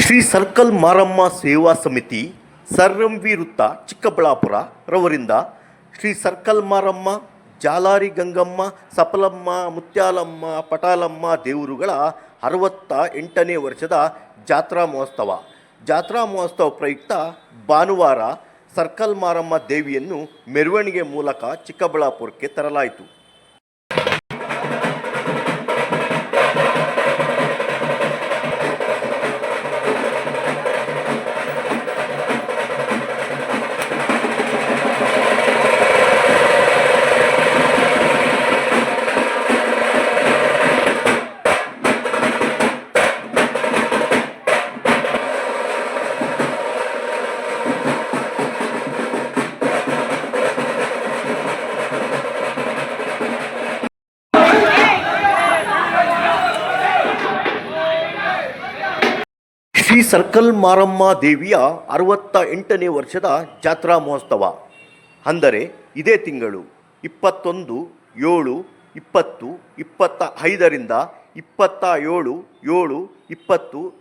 Shri circle Maramma ಸೇವಾ ಸಮಿತಿ sir M V ವೃತ್ತ ಚಿಕ್ಕಬಳ್ಳಾಪುರ ರವರಿಂದ ಶ್ರೀ ಸರ್ಕಲ್ ಮಾರಮ್ಮ, ಜಾಲಾರಿ ಗಂಗಮ್ಮ, ಸಫಲಮ್ಮ, ಮುತ್ಯಾಲಮ್ಮ, ಪಟಾಲಮ್ಮ ದೇವರುಗಳ 68ನೇ ವರ್ಷದ ಜಾತ್ರಾ ಮಹೋತ್ಸವ ಪ್ರಯುಕ್ತ ಭಾನುವಾರ ಸರ್ಕಲ್ ಮಾರಮ್ಮ ದೇವಿಯನ್ನು ಮೆರವಣಿಗೆ ಮೂಲಕ ಚಿಕ್ಕಬಳ್ಳಾಪುರಕ್ಕೆ ತರಲಾಯಿತು. ಶ್ರೀ ಸರ್ಕಲ್ ಮಾರಮ್ಮ ದೇವಿಯ 68ನೇ ವರ್ಷದ ಜಾತ್ರಾ ಮಹೋತ್ಸವ ಅಂದರೆ ಇದೇ ತಿಂಗಳು 21, 7, 20, 25ರಿಂದ 27, 7, 20,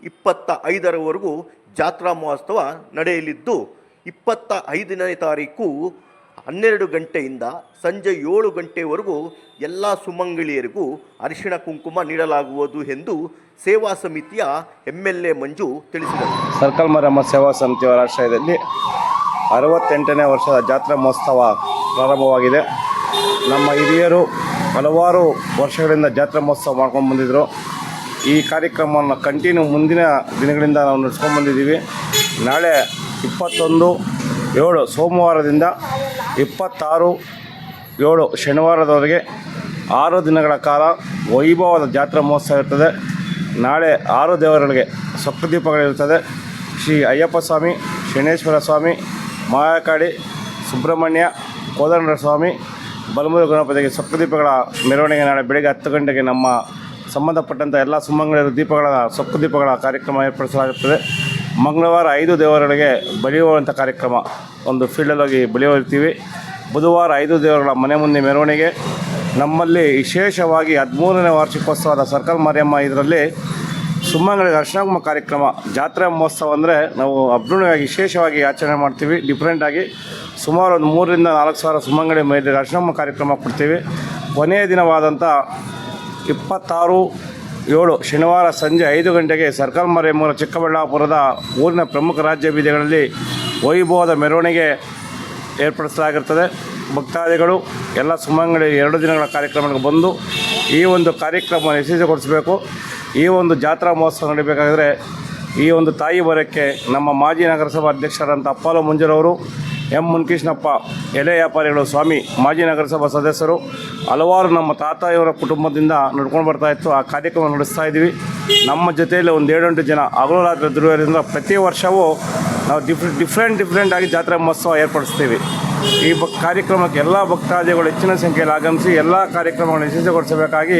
25ರವರೆಗೂ ಜಾತ್ರಾ ಮಹೋತ್ಸವ ನಡೆಯಲಿದ್ದು 25ನೇ ತಾರೀಕು 12 ಗಂಟೆಯಿಂದ ಸಂಜೆ 7 ಗಂಟೆವರೆಗೂ ಎಲ್ಲ ಸುಮಂಗಲಿಯರಿಗೂ ಅರಿಶಿಣ ಕುಂಕುಮ ನೀಡಲಾಗುವುದು ಎಂದು ಸೇವಾ ಸಮಿತಿಯ MLA ಮಂಜು ತಿಳಿಸಿದರು. ಸರ್ಕಲ್ ಮಾರಮ್ಮ ಸೇವಾ ಸಮಿತಿಯವರ ಆಶ್ರಯದಲ್ಲಿ 68ನೇ ವರ್ಷದ ಜಾತ್ರಾ ಮಹೋತ್ಸವ ಪ್ರಾರಂಭವಾಗಿದೆ. ನಮ್ಮ ಹಿರಿಯರು ಹಲವಾರು ವರ್ಷಗಳಿಂದ ಜಾತ್ರಾ ಮಹೋತ್ಸವ ಮಾಡ್ಕೊಂಡು ಬಂದಿದ್ದರು. ಈ ಕಾರ್ಯಕ್ರಮವನ್ನು ಕಂಟಿನ್ಯೂ ಮುಂದಿನ ದಿನಗಳಿಂದ ನಾವು ನಡೆಸ್ಕೊಂಡು ಬಂದಿದ್ದೀವಿ. ನಾಳೆ 21/7 ಸೋಮವಾರದಿಂದ 26/7 ಶನಿವಾರದವರೆಗೆ 6 ದಿನಗಳ ಕಾಲ ವೈಭವದ ಜಾತ್ರಾ ಮಹೋತ್ಸವ ಇರ್ತದೆ. ನಾಳೆ 6 ದೇವರುಗಳಿಗೆ ಸಪ್ತದೀಪಗಳಿರುತ್ತದೆ. ಶ್ರೀ ಅಯ್ಯಪ್ಪ ಸ್ವಾಮಿ, ಶನೇಶ್ವರ ಸ್ವಾಮಿ, ಮಹಾಕಾಳಿ, ಸುಬ್ರಹ್ಮಣ್ಯ, ಕೋದಂಡ ಸ್ವಾಮಿ, ಬಲಮೂರು ಗಣಪತಿಗೆ ಸಪ್ತದೀಪಗಳ ಮೆರವಣಿಗೆ ನಾಳೆ ಬೆಳಗ್ಗೆ 10 ಗಂಟೆಗೆ ನಮ್ಮ ಸಂಬಂಧಪಟ್ಟಂಥ ಎಲ್ಲ ಸುಮಂಗಳರ ಸಪ್ತದೀಪಗಳ ಕಾರ್ಯಕ್ರಮ ಏರ್ಪಡಿಸಲಾಗುತ್ತದೆ. ಮಂಗಳವಾರ 5 ದೇವರುಗಳಿಗೆ ಬಲಿಯುವಂಥ ಕಾರ್ಯಕ್ರಮ ಒಂದು ಫೀಲ್ಡಲ್ಲಿ ಬಲಿಯುತ್ತೀವಿ. ಬುಧವಾರ 5 ದೇವರುಗಳ ಮನೆ ಮುಂದೆ ಮೆರವಣಿಗೆ. ನಮ್ಮಲ್ಲಿ ವಿಶೇಷವಾಗಿ 13ನೇ ವಾರ್ಷಿಕೋತ್ಸವದ ಸರ್ಕಲ್ ಮಾರಿಯಮ್ಮ ಇದರಲ್ಲಿ ಸುಮಂಗಳಿಗೆ ಅರ್ಶನ ಕಾರ್ಯಕ್ರಮ. ಜಾತ್ರಾ ಮಹೋತ್ಸವ ಅಂದರೆ ನಾವು ಅಭ್ರೂಣವಾಗಿ ವಿಶೇಷವಾಗಿ ಆಚರಣೆ ಮಾಡ್ತೀವಿ. ಡಿಫ್ರೆಂಟಾಗಿ ಸುಮಾರು ಒಂದು 3 ರಿಂದ 4 ಸಾವಿರ ಸುಮಂಗಲಿ ಮಹಿಳೆಯರಿಗೆ ಅರ್ಶನ ಕಾರ್ಯಕ್ರಮ ಕೊಡ್ತೀವಿ. ಕೊನೆಯ ದಿನವಾದಂಥ 26/7 ಶನಿವಾರ ಸಂಜೆ 5 ಗಂಟೆಗೆ ಸರ್ಕಲ್ ಮಾರಿಯಮ್ಮ ಚಿಕ್ಕಬಳ್ಳಾಪುರದ ಊರಿನ ಪ್ರಮುಖ ರಾಜ್ಯ ಬೀದಿಗಳಲ್ಲಿ ವೈಭವದ ಮೆರವಣಿಗೆ ಏರ್ಪಡಿಸಲಾಗಿರ್ತದೆ. ಭಕ್ತಾದಿಗಳು ಎಲ್ಲ ಸುಮಂಗಲಿ 2 ದಿನಗಳ ಕಾರ್ಯಕ್ರಮಕ್ಕೆ ಬಂದು ಈ ಒಂದು ಕಾರ್ಯಕ್ರಮವನ್ನು ಯಶಸ್ವಿಗೊಳಿಸಬೇಕು. ಈ ಒಂದು ಜಾತ್ರಾ ಮಹೋತ್ಸವ ನಡೀಬೇಕಾದರೆ ಈ ಒಂದು ತಾಯಿ ಬರೋಕ್ಕೆ ನಮ್ಮ ಮಾಜಿ ನಗರಸಭಾ ಅಧ್ಯಕ್ಷರಾದಂಥ ಅಪ್ಪಾಲು ಮಂಜೂರವರು, ಎಂ ಮುನ್ಕೃಷ್ಣಪ್ಪ, ಎಲೆ ವ್ಯಾಪಾರಿಗಳು, ಸ್ವಾಮಿ, ಮಾಜಿ ನಗರಸಭಾ ಸದಸ್ಯರು, ಹಲವಾರು ನಮ್ಮ ತಾತಾಯವರ ಕುಟುಂಬದಿಂದ ನಡ್ಕೊಂಡು ಬರ್ತಾಯಿತ್ತು. ಆ ಕಾರ್ಯಕ್ರಮ ನಡೆಸ್ತಾ ಇದ್ದೀವಿ. ನಮ್ಮ ಜೊತೆಯಲ್ಲಿ ಒಂದು 7-8 ಜನ ಹಗಲು ರಾತ್ರಿ ದುಡಿಯೋದ್ರಿಂದ ಪ್ರತಿ ವರ್ಷವೂ ನಾವು ಡಿಫ್ರೆಂಟಾಗಿ ಜಾತ್ರಾ ಮಹೋತ್ಸವ ಏರ್ಪಡಿಸ್ತೀವಿ. ಈ ಕಾರ್ಯಕ್ರಮಕ್ಕೆ ಎಲ್ಲ ಭಕ್ತಾದಿಗಳು ಹೆಚ್ಚಿನ ಸಂಖ್ಯೆಯಲ್ಲಿ ಆಗಮಿಸಿ ಎಲ್ಲ ಕಾರ್ಯಕ್ರಮಗಳನ್ನು ಯಶಸ್ವಿಗೊಳಿಸಬೇಕಾಗಿ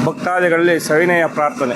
ಭಕ್ತಾದಿಗಳಲ್ಲಿ ಸವಿನಯ ಪ್ರಾರ್ಥನೆ.